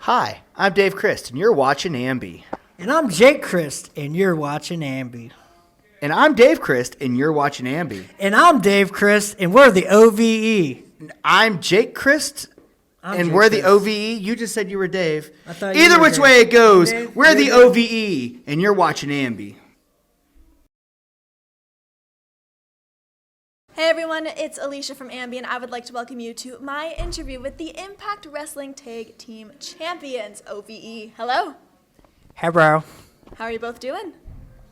Hi, I'm Dave Crist, and you're watching AMBY. And I'm Jake Crist, and you're watching AMBY. And I'm Dave Crist, and you're watching AMBY. And I'm Dave Crist, and we're the OVE. I'm Jake Crist, and Jake we're the Crist. OVE. You just said you were Dave. I thought you Either were which Dave. way it goes, Dave, we're the you're OVE, and you're watching AMBY. Hey everyone, it's Alicia from AMBY, and I would like to welcome you to my interview with the Impact Wrestling Tag Team Champions, OVE. Hello. Hey, bro. How are you both doing?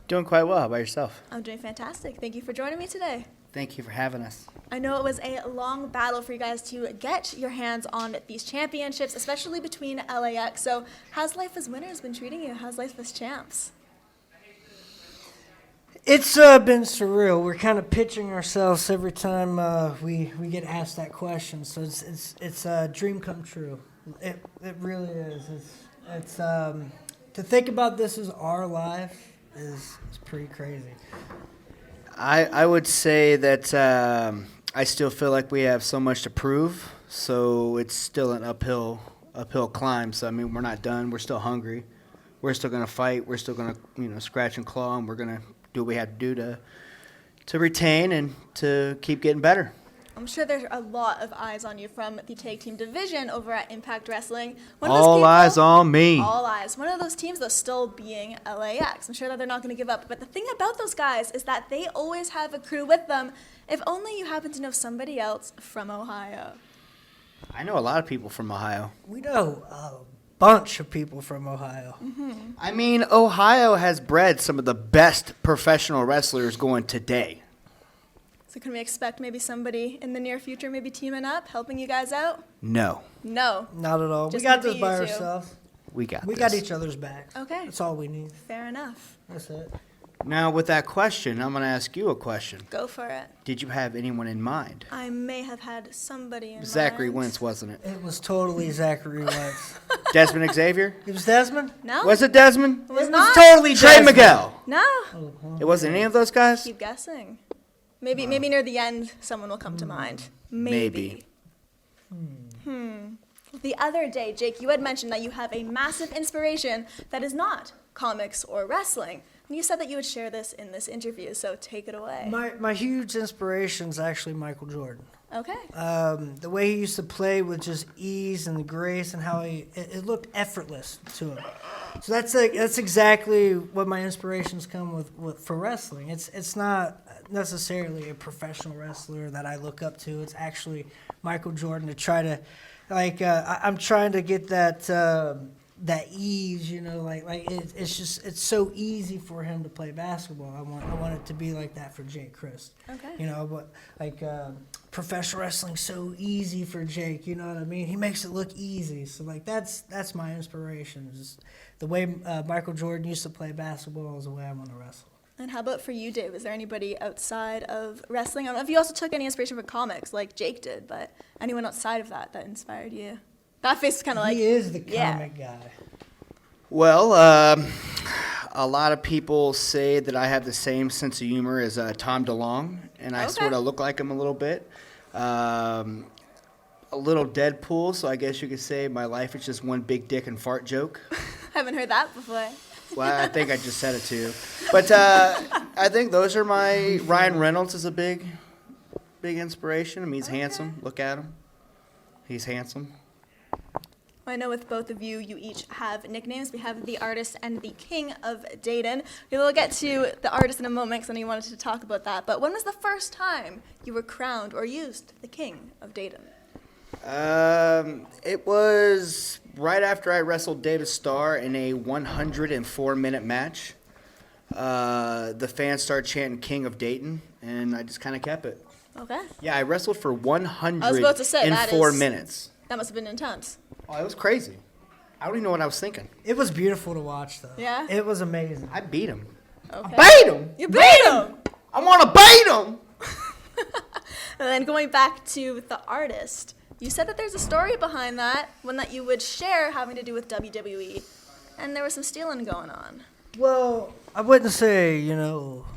Doing quite well. How about yourself? I'm doing fantastic. Thank you for joining me today. Thank you for having us. I know it was a long battle for you guys to get your hands on these championships, especially between LAX. So how's life as winners been treating you? How's life as champs? It's been surreal. We're kind of pitching ourselves every time we get asked that question. So it's a dream come true. It really is. It's to think about this as our life is pretty crazy. I would say that I still feel like we have so much to prove, so it's still an uphill climb. So I mean, we're not done. We're still hungry. We're still gonna fight. We're still gonna scratch and claw, and we're gonna do what we have to do to retain and to keep getting better. I'm sure there's a lot of eyes on you from the tag team division over at Impact Wrestling. All eyes on me. All eyes. One of those teams, though, still being LAX. I'm sure that they're not going to give up. But the thing about those guys is that they always have a crew with them. If only you happen to know somebody else from Ohio. I know a lot of people from Ohio. We know a bunch of people from Ohio. Mm-hmm. I mean, Ohio has bred some of the best professional wrestlers going today. So can we expect maybe somebody in the near future maybe teaming up, helping you guys out? No, No. Not at all. Just we got maybe this by you two. ourselves. we got We this. got each other's back. Okay. That's all we need. Fair enough. That's it. Now, with that question, I'm going to ask you a question. Go for it. Did you have anyone in mind? I may have had somebody in Zachary mind. Wentz, wasn't it? It was totally Zachary Wentz. Desmond Xavier? It was Desmond? No. Was it Desmond? It was It not. was totally Trey Desmond. Miguel? No. It wasn't any of those guys? Keep guessing. Maybe near the end someone will come to mind. Maybe. The other day, Jake, you had mentioned that you have a massive inspiration that is not comics or wrestling. And you said that you would share this in this interview, so take it away. My huge inspiration is actually Michael Jordan. Okay. The way he used to play with just ease and the grace and how it looked effortless to him. So that's exactly what my inspirations come with for wrestling. It's not necessarily a professional wrestler that I look up to. It's actually Michael Jordan to try to, I'm trying to get that ease, it's so easy for him to play basketball. I want it to be like that for Jake Crist. Okay. But professional wrestling so easy for Jake. You know what I mean? He makes it look easy. So that's my inspiration. Just the way Michael Jordan used to play basketball is the way I want to wrestle. And how about for you, Dave? Is there anybody outside of wrestling? I don't know if you also took any inspiration from comics like Jake did, but anyone outside of that inspired you? That face is kind of like... He is the yeah. comic guy. Well, a lot of people say that I have the same sense of humor as Tom DeLonge, and I Okay. sort of look like him a little bit. A little Deadpool, so I guess you could say my life is just one big dick and fart joke. Haven't heard that before. Well, I think I just said it to you. But I think those are my... Ryan Reynolds is a big inspiration. I mean, he's handsome. Look at him. He's handsome. I know with both of you, you each have nicknames. We have the Artist and the King of Dayton. We will get to the Artist in a moment because I know you wanted to talk about that. But when was the first time you were crowned or used the King of Dayton? It was right after I wrestled David Starr in a 104-minute match. The fans started chanting King of Dayton, and I just kind of kept it. Okay. Yeah, I wrestled for 104 I was about to say, minutes. That must have been intense. Oh, it was crazy. I don't even know what I was thinking. It was beautiful to watch, though. Yeah? It was amazing. I beat him. Okay. I beat him! You beat him! I want to beat him! And then going back to the Artist, you said that there's a story behind that, one that you would share having to do with WWE, and there was some stealing going on. Well, I wouldn't say,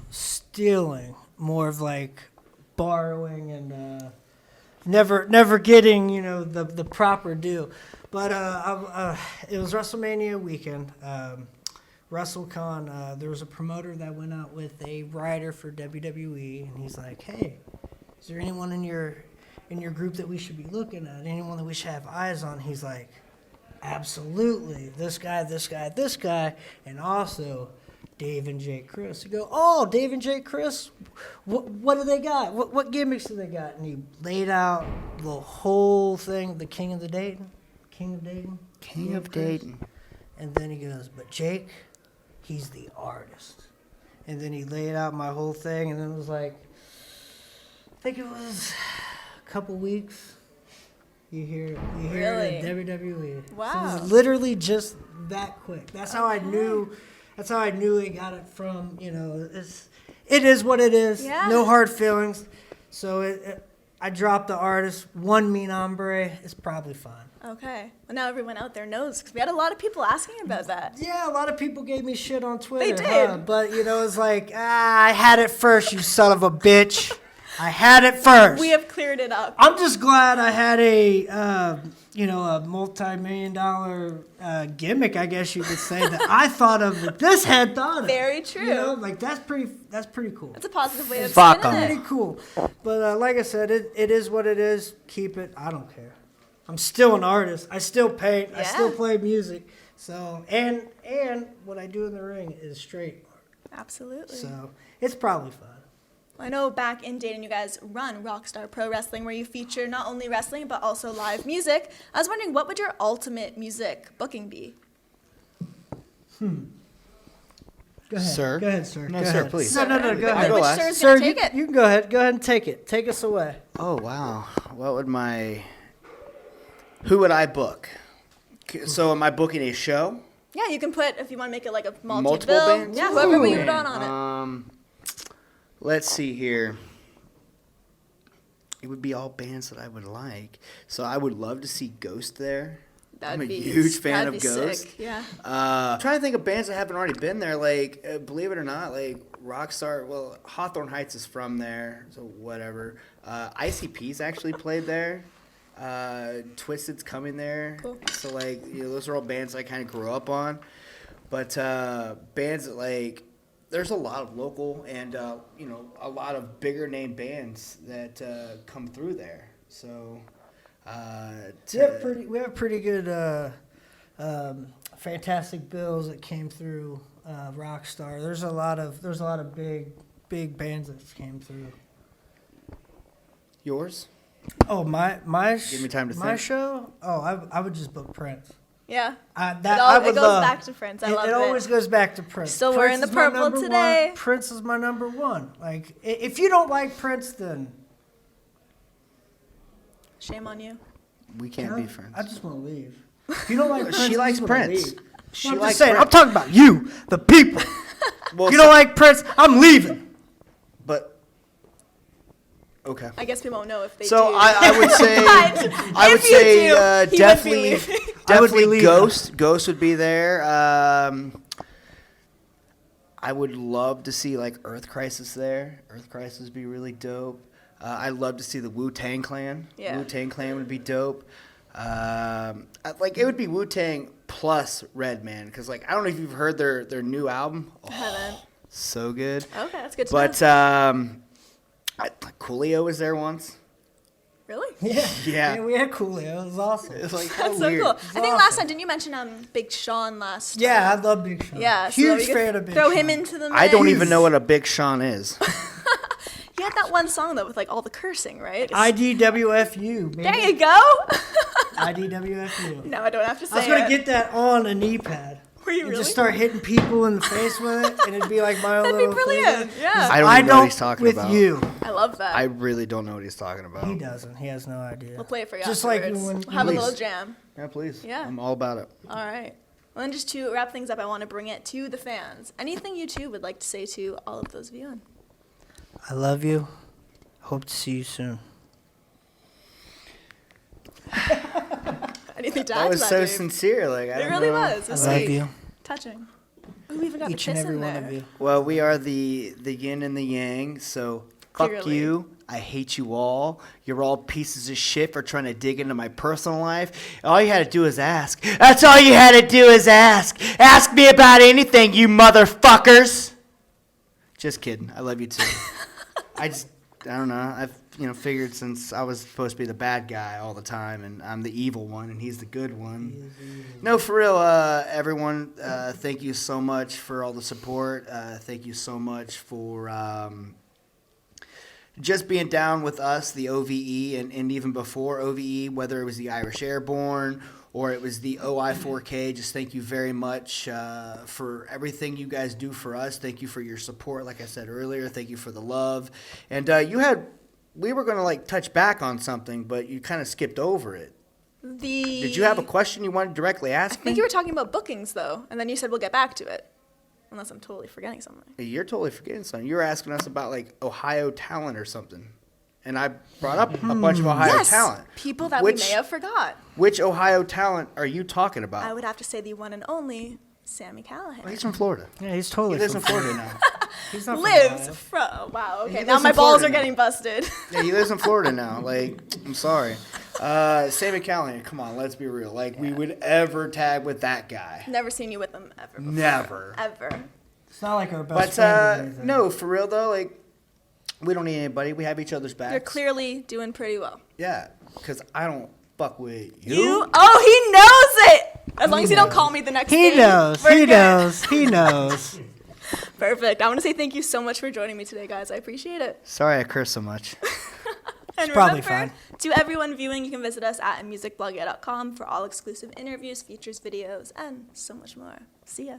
stealing. More of like borrowing and never getting the proper due. But it was WrestleMania weekend. WrestleCon. There was a promoter that went out with a writer for WWE, and he's like, "Hey, is there anyone in your group that we should be looking at? Anyone that we should have eyes on?" He's like, "Absolutely, this guy, and also Dave and Jake Crist." You go, "Oh, Dave and Jake Crist, what do they got? What gimmicks do they got?" And he laid out the whole thing, the King of Dayton. And then he goes, "But Jake, he's the artist." And then he laid out my whole thing, and then it was like, I think it was a couple weeks. You hear Really? it at WWE. Wow. So it was literally just that quick. That's how I knew. That's how I knew he got it from. It is what it is. Yeah. No hard feelings. So I dropped the artist. One mean hombre. It's probably fine. Okay. Well, now everyone out there knows because we had a lot of people asking about that. Yeah, a lot of people gave me shit on Twitter. They did. But it's like, I had it first, you son of a bitch. I had it first. We have cleared it up. I'm just glad I had a multi-million-dollar gimmick, I guess you could say, that I thought of that this head thought of. Very true. That's pretty cool. That's a positive way of Fuck spinning 'em. it. Pretty cool. But like I said, it is what it is. Keep it. I don't care. I'm still an artist. I still paint. I still Yeah. play music. So and what I do in the ring is straight art. Absolutely. So it's probably fun. I know back in Dayton you guys run Rockstar Pro Wrestling where you feature not only wrestling but also live music. I was wondering, what would your ultimate music booking be? Go ahead. Sir? Go ahead, sir. No, Go sir, ahead. please. No, go I'll ahead. go Which last. sir's Sir, going to take it? you can go ahead. Go ahead and take it. Take us away. Oh, wow. Who would I book? So am I booking a show? Yeah, you can put, if you want to make it like a Multiple multi-bill. bands? Yeah, whoever we Ooh. would on it. Let's see here. It would be all bands that I would like. So I would love to see Ghost there. I'm a huge fan that'd of be Ghost. Sick. Yeah. I'm trying to think of bands that haven't already been there. Like, believe it or not, like Rockstar. Well, Hawthorne Heights is from there, so whatever. ICP's actually played there. Twisted's coming there. Cool. So like, those are all bands I kind of grew up on. But bands that like, there's a lot of local and a lot of bigger name bands that come through there. So. We have pretty good, fantastic bills that came through Rockstar. There's a lot of big bands that came through. Yours? Oh, my Give me time to my think. show. Oh, I would just book Prince. Yeah. I It would goes love. back to Prince. I love It it. always goes back to Prince. Still Prince wearing the is my purple number today. one. Prince is my number one. Like, if you don't like Prince, then Shame on you. We can't be friends. I just want to leave. If you don't like Prince, She I likes just wanna Prince. leave. She I'm just likes saying. Prince. I'm talking about you, the people. Well, If you don't like Prince, I'm leaving. but okay. I guess we won't know if they So do. I would say But I would if you say do, he would be definitely leaving. I would be definitely leaving. Ghost would be there. I would love to see like Earth Crisis there. Earth Crisis would be really dope. I'd love to see the Wu-Tang Clan. Yeah. Wu-Tang Clan would be dope. Like it would be Wu-Tang plus Redman because like I don't know if you've heard their new album. I haven't. So good. Okay, that's good to But know. Coolio was there once. Really? Yeah. We had Coolio. It was awesome. It's like That's so weird. cool. I think last time, didn't you mention Big Sean last Yeah, I time? love Big Sean. Yeah. so Huge we could fan of Big Throw Sean. him into the mix. I don't even know what a Big Sean is. He had that one song, though, with, like, all the cursing, right? IDWFU, baby. There you go. IDWFU. No, I don't have to say I was going it. to get that on a knee pad. Were you And really? just start hitting people in the face with it, and it'd be like my own That'd be little brilliant. thing. Yeah. I don't even know what he's talking with about. you. I love that. I really don't know what he's talking about. He doesn't. He has no idea. We'll play it for you Just like afterwards. when- We'll have a Please. little jam. Yeah, please. Yeah. I'm all about it. All right. Well, then just to wrap things up, I want to bring it to the fans. Anything you two would like to say to all of those viewing? I love you. Hope to see you soon. Anything to add That to was that, so Dave? sincere. Like I It don't really know. was. It I was love sweet. you. Touching. Oh, we even got Each the and kiss every in one there. of you. Well, we are the yin and the yang. So fuck Clearly. you. I hate you all. You're all pieces of shit for trying to dig into my personal life. All you had to do is ask. That's all you had to do is ask. Ask me about anything, you motherfuckers. Just kidding. I love you too. I don't know. I've figured since I was supposed to be the bad guy all the time, and I'm the evil one, and he's the good one. No, for real, everyone. Thank you so much for all the support. Thank you so much for just being down with us, the OVE, and even before OVE, whether it was the Irish Airborne or it was the OI4K. Just thank you very much for everything you guys do for us. Thank you for your support, like I said earlier. Thank you for the love. And we were going to touch back on something, but you kind of skipped over it. Did you have a question you wanted to directly ask I me? think you were talking about bookings, though, and then you said we'll get back to it. Unless I'm totally forgetting something. You're totally forgetting something. You were asking us about Ohio talent or something. And I brought up a bunch of Ohio talent. People that we may have forgot. Which Ohio talent are you talking about? I would have to say the one and only Sammy Callahan. Well, he's from Florida. Yeah, he's totally He lives in from Florida now. He's not from Lives Ohio. from. Wow, okay. He Now lives my in balls Florida are now. getting busted. Yeah, he lives in Florida now. I'm sorry. Sammy Callahan, come on, let's be real. We would ever tag with that guy. Never seen you with them ever before. Never. Ever. It's not like our best friend or anything. No, for real though, we don't need anybody. We have each other's backs. You're clearly doing pretty well. Yeah, because I don't fuck with You? Oh, he knows it! As long as you don't knows. call me the next He day. knows. we're He good. knows. He knows. Perfect. I want to say thank you so much for joining me today, guys. I appreciate it. Sorry I curse so much. And probably remember, fine. to everyone viewing, you can visit us at musicblogger.com for all exclusive interviews, features, videos, and so much more. See ya.